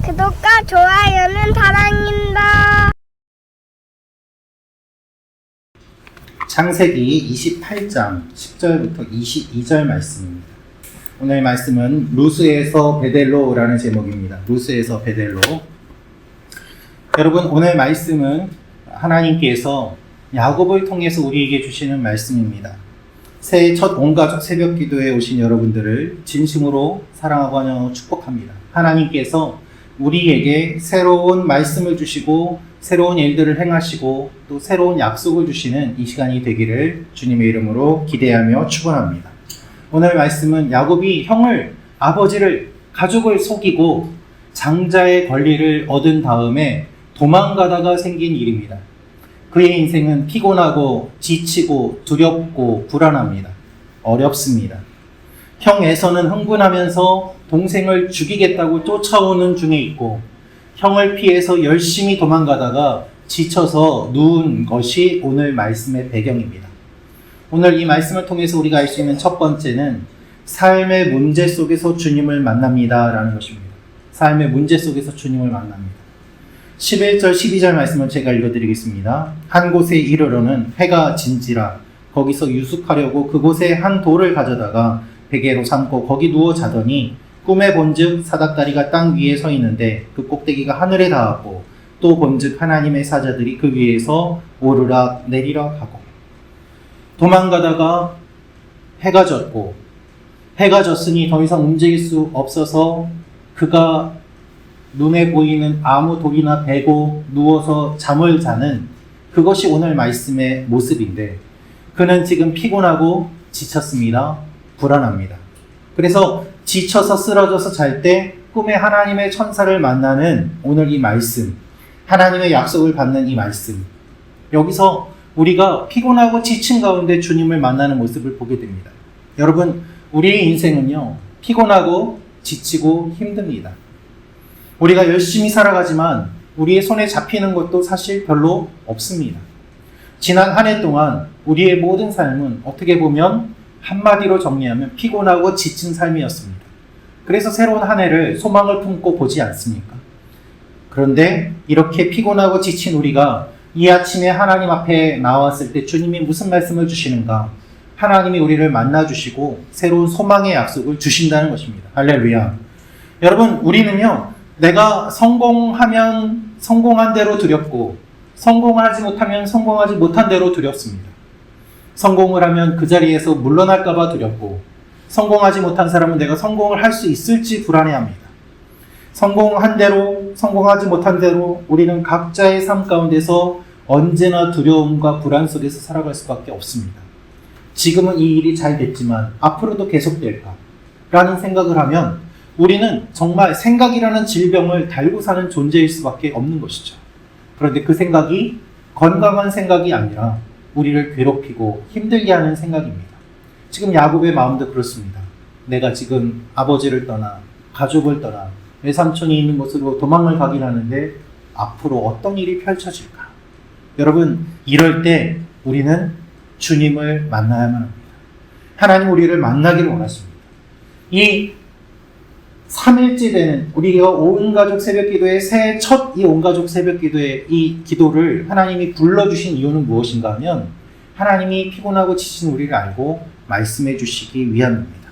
구독과 좋아요는 사랑입니다. 창세기 28장 10절부터 22절 말씀입니다. 오늘 말씀은 루스에서 베델로라는 제목입니다. 루스에서 베델로. 여러분, 오늘 말씀은 하나님께서 야곱을 통해서 우리에게 주시는 말씀입니다. 새해 첫 온가족 새벽 기도에 오신 여러분들을 진심으로 사랑하고 환영하고 축복합니다. 하나님께서 우리에게 새로운 말씀을 주시고 새로운 일들을 행하시고 또 새로운 약속을 주시는 이 시간이 되기를 주님의 이름으로 기대하며 축원합니다. 오늘 말씀은 야곱이 아버지를 가족을 속이고 장자의 권리를 얻은 다음에 도망가다가 생긴 일입니다. 그의 인생은 피곤하고 지치고 두렵고 불안합니다. 어렵습니다. 형 에서는 흥분하면서 동생을 죽이겠다고 쫓아오는 중에 있고, 형을 피해서 열심히 도망가다가 지쳐서 누운 것이 오늘 말씀의 배경입니다. 오늘 이 말씀을 통해서 우리가 알 수 있는 첫 번째는 삶의 문제 속에서 주님을 만납니다 라는 것입니다. 삶의 문제 속에서 주님을 만납니다. 11절 12절 말씀을 제가 읽어드리겠습니다. 한 곳에 이르러는 해가 진지라 거기서 유숙하려고 그곳에 한 돌을 가져다가 베개로 삼고 거기 누워 자더니 꿈에 본즉 사닥다리가 땅 위에 서 있는데 그 꼭대기가 하늘에 닿았고 또 본즉 하나님의 사자들이 그 위에서 오르락 내리락 하고, 도망가다가 해가 졌고 해가 졌으니 더 이상 움직일 수 없어서 그가 눈에 보이는 아무 돌이나 베고 누워서 잠을 자는 그것이 오늘 말씀의 모습인데, 그는 지금 피곤하고 지쳤습니다. 불안합니다. 그래서 지쳐서 쓰러져서 잘 때 꿈에 하나님의 천사를 만나는 오늘 이 말씀, 하나님의 약속을 받는 이 말씀, 여기서 우리가 피곤하고 지친 가운데 주님을 만나는 모습을 보게 됩니다. 여러분, 우리의 인생은요, 피곤하고 지치고 힘듭니다. 우리가 열심히 살아가지만 우리의 손에 잡히는 것도 사실 별로 없습니다. 지난 한 해 동안 우리의 모든 삶은 어떻게 보면 한마디로 정리하면 피곤하고 지친 삶이었습니다. 그래서 새로운 한 해를 소망을 품고 보지 않습니까? 그런데 이렇게 피곤하고 지친 우리가 이 아침에 하나님 앞에 나왔을 때 주님이 무슨 말씀을 주시는가? 하나님이 우리를 만나주시고 새로운 소망의 약속을 주신다는 것입니다. 할렐루야. 여러분, 우리는요, 내가 성공하면 성공한 대로 두렵고 성공하지 못하면 성공하지 못한 대로 두렵습니다. 성공을 하면 그 자리에서 물러날까 봐 두렵고, 성공하지 못한 사람은 내가 성공을 할 수 있을지 불안해합니다. 성공한 대로 성공하지 못한 대로 우리는 각자의 삶 가운데서 언제나 두려움과 불안 속에서 살아갈 수밖에 없습니다. 지금은 이 일이 잘 됐지만 앞으로도 계속될까? 라는 생각을 하면 우리는 정말 생각이라는 질병을 달고 사는 존재일 수밖에 없는 것이죠. 그런데 그 생각이 건강한 생각이 아니라 우리를 괴롭히고 힘들게 하는 생각입니다. 지금 야곱의 마음도 그렇습니다. 내가 지금 아버지를 떠나 가족을 떠나 외삼촌이 있는 곳으로 도망을 가긴 하는데 앞으로 어떤 일이 펼쳐질까? 여러분, 이럴 때 우리는 주님을 만나야만 합니다. 하나님 우리를 만나기를 원하십니다. 이 3일째 되는 우리가 온가족 새벽기도의 새해 첫 이 온가족 새벽기도의 이 기도를 하나님이 불러주신 이유는 무엇인가 하면 하나님이 피곤하고 지친 우리를 알고 말씀해 주시기 위함입니다.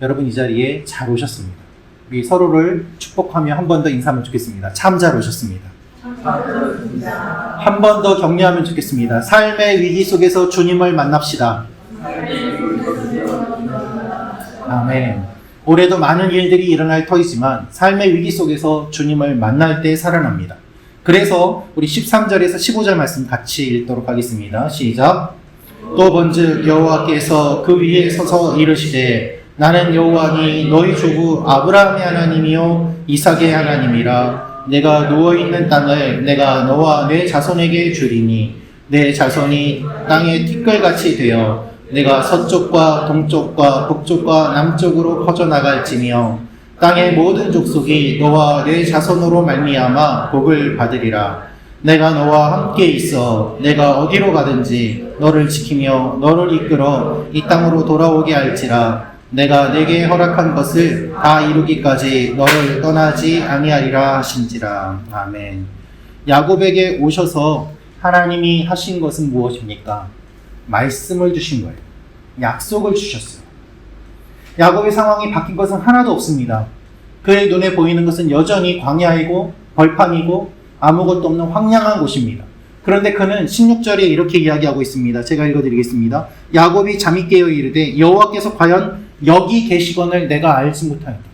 여러분, 이 자리에 잘 오셨습니다. 우리 서로를 축복하며 한 번 더 인사하면 좋겠습니다. 참 잘 오셨습니다. 한 번 더 격려하면 좋겠습니다. 삶의 위기 속에서 주님을 만납시다. 아멘. 올해도 많은 일들이 일어날 터이지만 삶의 위기 속에서 주님을 만날 때 살아납니다. 그래서 우리 13절에서 15절 말씀 같이 읽도록 하겠습니다. 시작. 또 본즉 여호와께서 그 위에 서서 이르시되 나는 여호와니 너희 조부 아브라함의 하나님이요 이삭의 하나님이라. 내가 누워있는 땅을 내가 너와 내 자손에게 주리니 내 자손이 땅의 티끌같이 되어 내가 서쪽과 동쪽과 북쪽과 남쪽으로 퍼져나갈지며 땅의 모든 족속이 너와 내 자손으로 말미암아 복을 받으리라. 내가 너와 함께 있어 내가 어디로 가든지 너를 지키며 너를 이끌어 이 땅으로 돌아오게 할지라. 내가 내게 허락한 것을 다 이루기까지 너를 떠나지 아니하리라 하신지라. 아멘. 야곱에게 오셔서 하나님이 하신 것은 무엇입니까? 말씀을 주신 거예요. 약속을 주셨어요. 야곱의 상황이 바뀐 것은 하나도 없습니다. 그의 눈에 보이는 것은 여전히 광야이고 벌판이고 아무것도 없는 황량한 곳입니다. 그런데 그는 16절에 이렇게 이야기하고 있습니다. 제가 읽어드리겠습니다. 야곱이 잠이 깨어 이르되 여호와께서 과연 여기 계시거늘 내가 알지 못하였도다.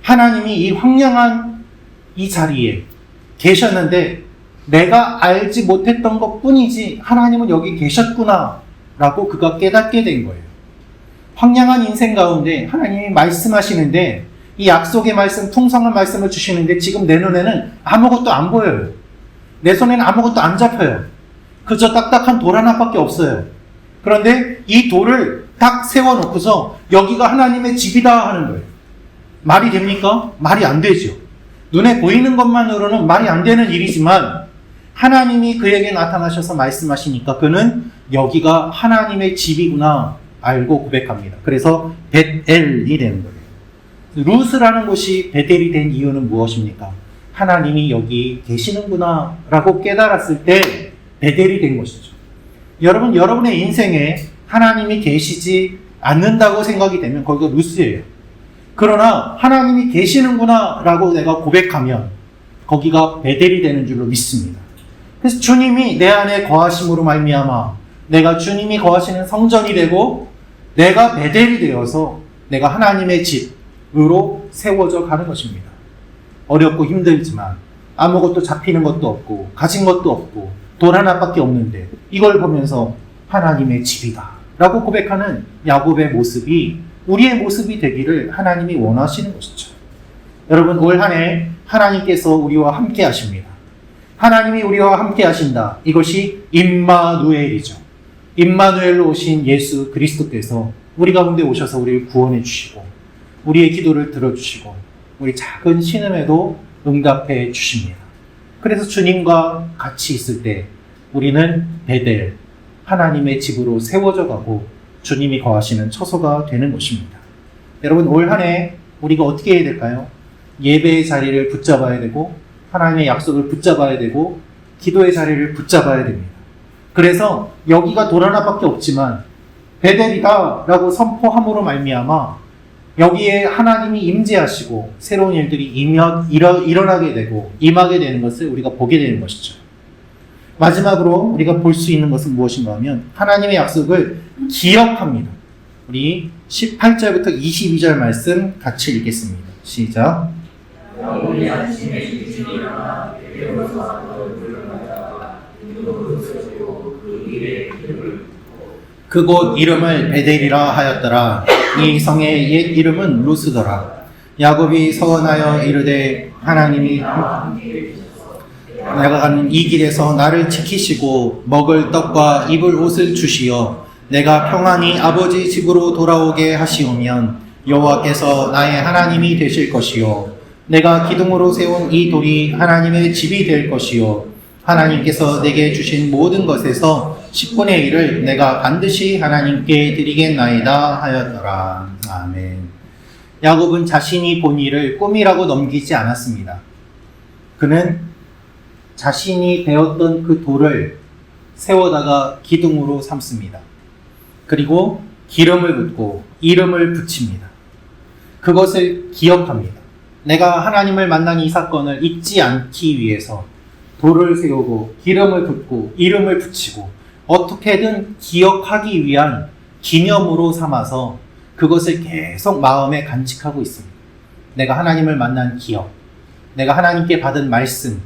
하나님이 이 황량한 이 자리에 계셨는데 내가 알지 못했던 것 뿐이지 하나님은 여기 계셨구나 라고 그가 깨닫게 된 거예요. 황량한 인생 가운데 하나님이 말씀하시는데 이 약속의 말씀, 풍성한 말씀을 주시는데 지금 내 눈에는 아무것도 안 보여요. 내 손에는 아무것도 안 잡혀요. 그저 딱딱한 돌 하나밖에 없어요. 그런데 이 돌을 딱 세워놓고서 여기가 하나님의 집이다 하는 거예요. 말이 됩니까? 말이 안 되죠. 눈에 보이는 것만으로는 말이 안 되는 일이지만 하나님이 그에게 나타나셔서 말씀하시니까 그는 여기가 하나님의 집이구나 알고 고백합니다. 그래서 벳엘이 되는 거예요. 루스라는 곳이 베델이 된 이유는 무엇입니까? 하나님이 여기 계시는구나 라고 깨달았을 때 베델이 된 것이죠. 여러분, 여러분의 인생에 하나님이 계시지 않는다고 생각이 되면 거기가 루스예요. 그러나 하나님이 계시는구나 라고 내가 고백하면 거기가 베델이 되는 줄로 믿습니다. 그래서 주님이 내 안에 거하심으로 말미암아 내가 주님이 거하시는 성전이 되고 내가 베델이 되어서 내가 하나님의 집으로 세워져 가는 것입니다. 어렵고 힘들지만 아무것도 잡히는 것도 없고 가진 것도 없고 돌 하나밖에 없는데 이걸 보면서 하나님의 집이다 라고 고백하는 야곱의 모습이 우리의 모습이 되기를 하나님이 원하시는 것이죠. 여러분, 올 한 해 하나님께서 우리와 함께 하십니다. 하나님이 우리와 함께 하신다. 이것이 임마누엘이죠. 임마누엘로 오신 예수 그리스도께서 우리 가운데 오셔서 우리를 구원해 주시고 우리의 기도를 들어주시고 우리 작은 신음에도 응답해 주십니다. 그래서 주님과 같이 있을 때 우리는 베델, 하나님의 집으로 세워져 가고 주님이 거하시는 처소가 되는 것입니다. 여러분, 올 한 해 우리가 어떻게 해야 될까요? 예배의 자리를 붙잡아야 되고 하나님의 약속을 붙잡아야 되고 기도의 자리를 붙잡아야 됩니다. 그래서 여기가 돌 하나밖에 없지만 베델이다 라고 선포함으로 말미암아 여기에 하나님이 임재하시고 새로운 일들이 일어나게 되고 임하게 되는 것을 우리가 보게 되는 것이죠. 마지막으로 우리가 볼 수 있는 것은 무엇인가 하면 하나님의 약속을 기억합니다. 우리 18절부터 22절 말씀 같이 읽겠습니다. 시작. 그곳 이름을 베델이라 하였더라. 이 성의 옛 이름은 루스더라. 야곱이 서원하여 이르되 하나님이 내가 가는 이 길에서 나를 지키시고 먹을 떡과 입을 옷을 주시어 내가 평안히 아버지 집으로 돌아오게 하시오면 여호와께서 나의 하나님이 되실 것이요 내가 기둥으로 세운 이 돌이 하나님의 집이 될 것이요 하나님께서 내게 주신 모든 것에서 10분의 1을 내가 반드시 하나님께 드리겠나이다 하였더라. 아멘. 야곱은 자신이 본 일을 꿈이라고 넘기지 않았습니다. 그는 자신이 배웠던 그 돌을 세워다가 기둥으로 삼습니다. 그리고 기름을 붓고 이름을 붙입니다. 그것을 기억합니다. 내가 하나님을 만난 이 사건을 잊지 않기 위해서 돌을 세우고 기름을 붓고 이름을 붙이고 어떻게든 기억하기 위한 기념으로 삼아서 그것을 계속 마음에 간직하고 있습니다. 내가 하나님을 만난 기억, 내가 하나님께 받은 말씀,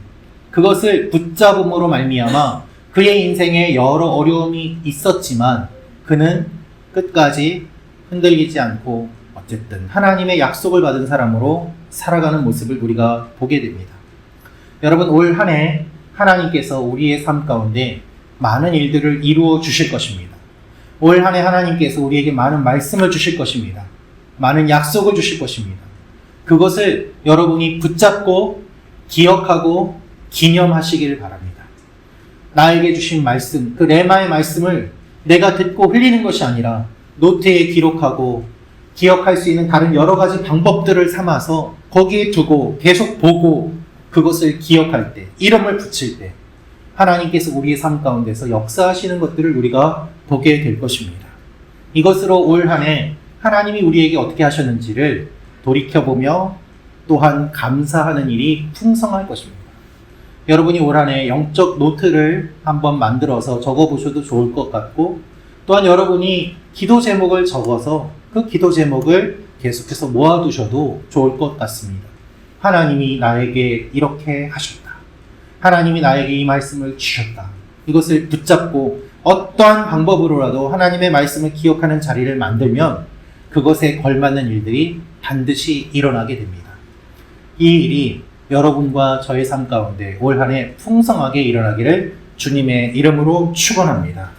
그것을 붙잡음으로 말미암아 그의 인생에 여러 어려움이 있었지만 그는 끝까지 흔들리지 않고 어쨌든 하나님의 약속을 받은 사람으로 살아가는 모습을 우리가 보게 됩니다. 여러분, 올 한 해 하나님께서 우리의 삶 가운데 많은 일들을 이루어 주실 것입니다. 올 한 해 하나님께서 우리에게 많은 말씀을 주실 것입니다. 많은 약속을 주실 것입니다. 그것을 여러분이 붙잡고 기억하고 기념하시길 바랍니다. 나에게 주신 말씀, 그 레마의 말씀을 내가 듣고 흘리는 것이 아니라 노트에 기록하고 기억할 수 있는 다른 여러 가지 방법들을 삼아서 거기에 두고 계속 보고 그것을 기억할 때, 이름을 붙일 때 하나님께서 우리의 삶 가운데서 역사하시는 것들을 우리가 보게 될 것입니다. 이것으로 올 한 해 하나님이 우리에게 어떻게 하셨는지를 돌이켜보며 또한 감사하는 일이 풍성할 것입니다. 여러분이 올 한 해 영적 노트를 한번 만들어서 적어보셔도 좋을 것 같고, 또한 여러분이 기도 제목을 적어서 그 기도 제목을 계속해서 모아두셔도 좋을 것 같습니다. 하나님이 나에게 이렇게 하셨다. 하나님이 나에게 이 말씀을 주셨다. 이것을 붙잡고 어떠한 방법으로라도 하나님의 말씀을 기억하는 자리를 만들면 그것에 걸맞는 일들이 반드시 일어나게 됩니다. 이 일이 여러분과 저의 삶 가운데 올 한 해 풍성하게 일어나기를 주님의 이름으로 축원합니다.